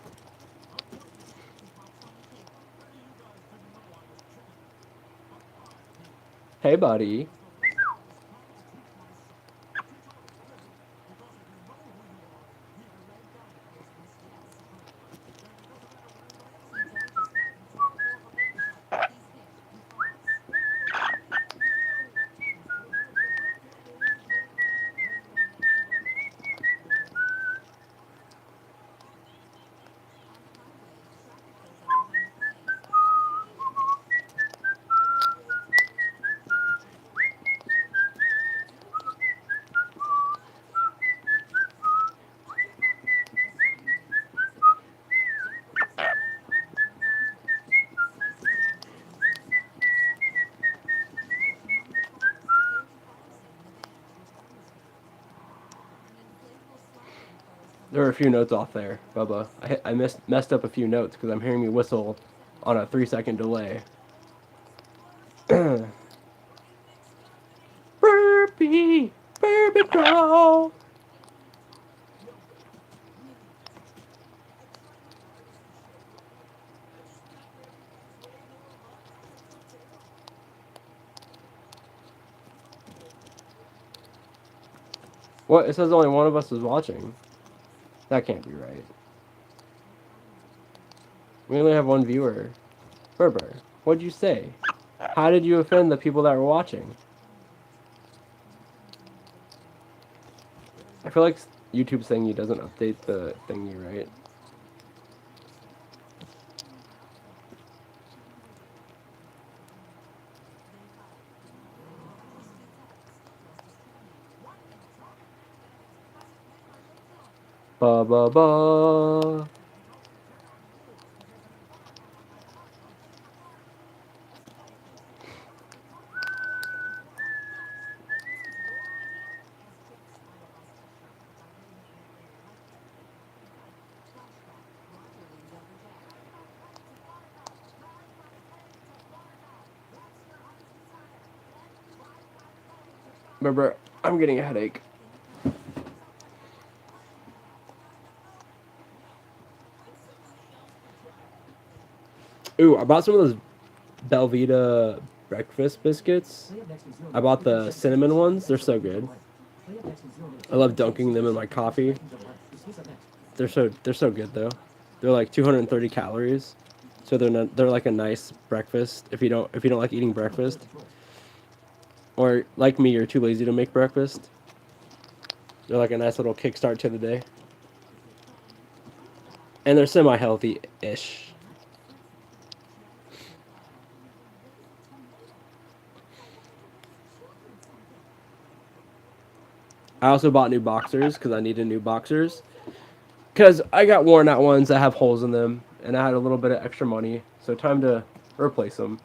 Hey, buddy. There were a few notes off there, Bubba. I messed up a few notes because I'm hearing me whistle on a 3-second delay. Burpee! Burpee girl! What? It says only one of us is watching. That can't be right. We only have one viewer. Berber, what'd you say? How did you offend the people that were watching? I feel like YouTube's thingy doesn't update the thingy, right? Ba ba ba. Berber, I'm getting a headache. Ooh, I bought some of those Belvita breakfast biscuits. I bought the cinnamon ones. They're so good. I love dunking them in my coffee. They're so good though. They're like 230 calories, so they're like a nice breakfast if you don't like eating breakfast, or like me, you're too lazy to make breakfast. They're like a nice little kickstart to the day, and they're semi-healthy ish. I also bought new boxers because I needed new boxers because I got worn out ones that have holes in them, and I had a little bit of extra money, so time to replace them.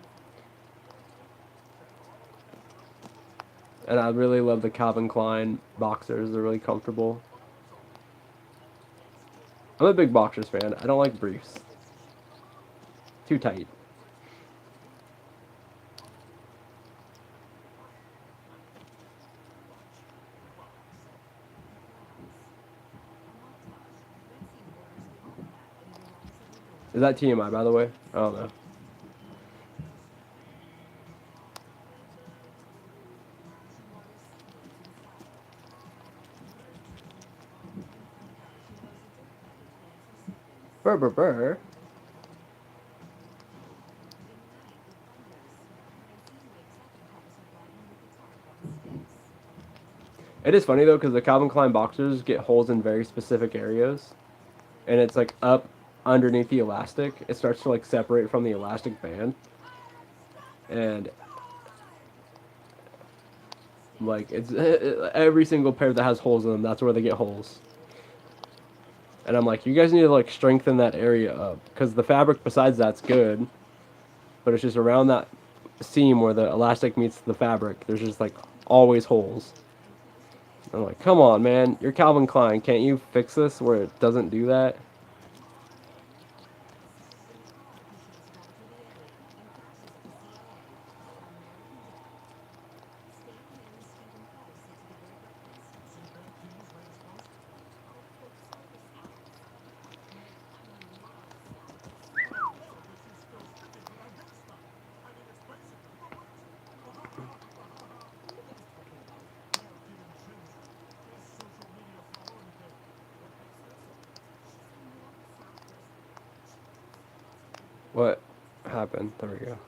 And I really love the Calvin Klein boxers. They're really comfortable. I'm a big boxers fan. I don't like briefs. Too tight. Is that TMI, by the way? I don't know. Burr, burr, burr. It is funny though, because the Calvin Klein boxers get holes in very specific areas, and it's like up underneath the elastic. It starts to like separate from the elastic band, and like it's every single pair that has holes in them. That's where they get holes. And I'm like, you guys need to like strengthen that area up, because the fabric besides that's good, but it's just around that seam where the elastic meets the fabric. There's just like always holes. I'm like, come on, man, you're Calvin Klein. Can't you fix this where it doesn't do that? What happened? There we go.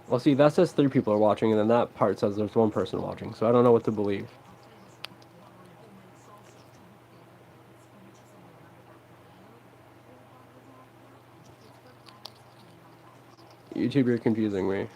Well, see, that says 3 people are watching, and then that part says there's 1 person watching, so I don't know what to believe. YouTube, you're confusing me.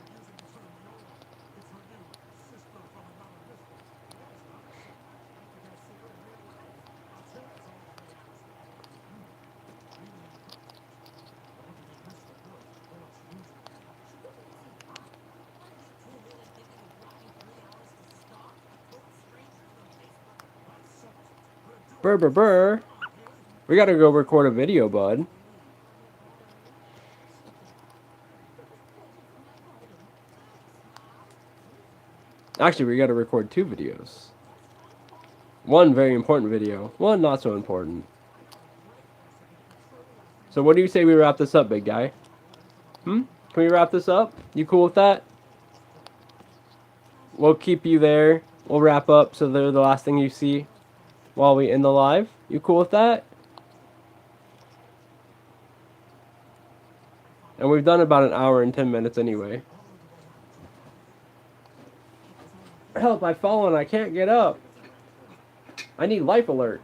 Burr, burr, burr. We gotta go record a video, bud. Actually, we gotta record 2 videos. One very important video, one not so important. So what do you say we wrap this up, big guy? Can we wrap this up? You cool with that? We'll keep you there. We'll wrap up so they're the last thing you see while we end the live. You cool with that? And we've done about an hour and 10 minutes anyway. Help, I've fallen. I can't get up. I need life alert.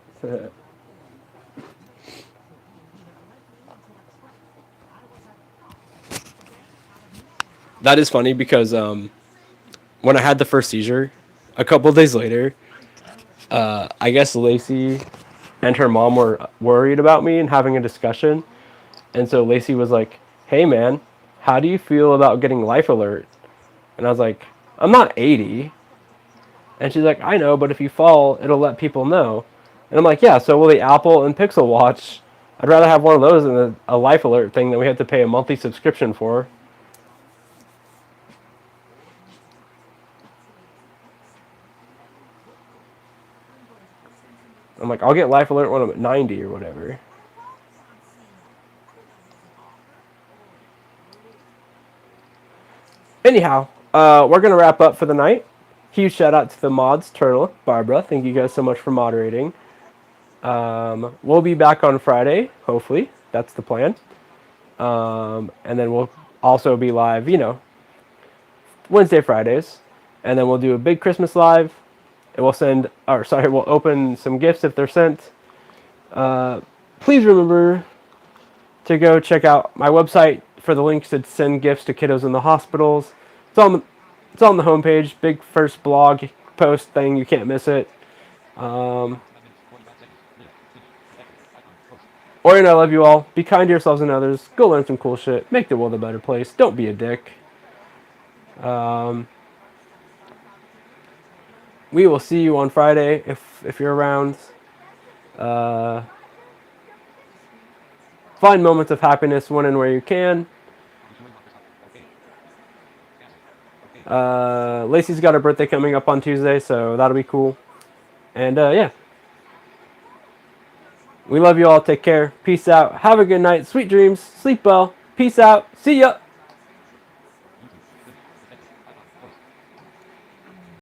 That is funny because when I had the first seizure, a couple days later, I guess Lacey and her mom were worried about me and having a discussion. And so Lacey was like, "Hey man, how do you feel about getting life alert?" And I was like, "I'm not 80." And she's like, "I know, but if you fall, it'll let people know." And I'm like, "Yeah, so will the Apple and Pixel Watch. I'd rather have one of those than a life alert thing that we have to pay a monthly subscription for." I'm like, I'll get life alert when I'm at 90 or whatever. Anyhow, we're going to wrap up for the night. Huge shout out to the mods, Turtle, Barbara. Thank you guys so much for moderating. We'll be back on Friday, hopefully. That's the plan. And then we'll also be live, Wednesday, Fridays. And then we'll do a big Christmas live. And we'll open some gifts if they're sent. Please remember to go check out my website for the links to send gifts to kiddos in the hospitals. It's on the homepage. Big first blog post thing. You can't miss it. Orion, I love you all. Be kind to yourselves and others. Go learn some cool shit. Make the world a better place. Don't be a dick. We will see you on Friday if you're around. Find moments of happiness when and where you can. Lacey's got her birthday coming up on Tuesday, so that'll be cool. And yeah. We love you all. Take care. Peace out. Have a good night. Sweet dreams. Sleep well. Peace out. See ya.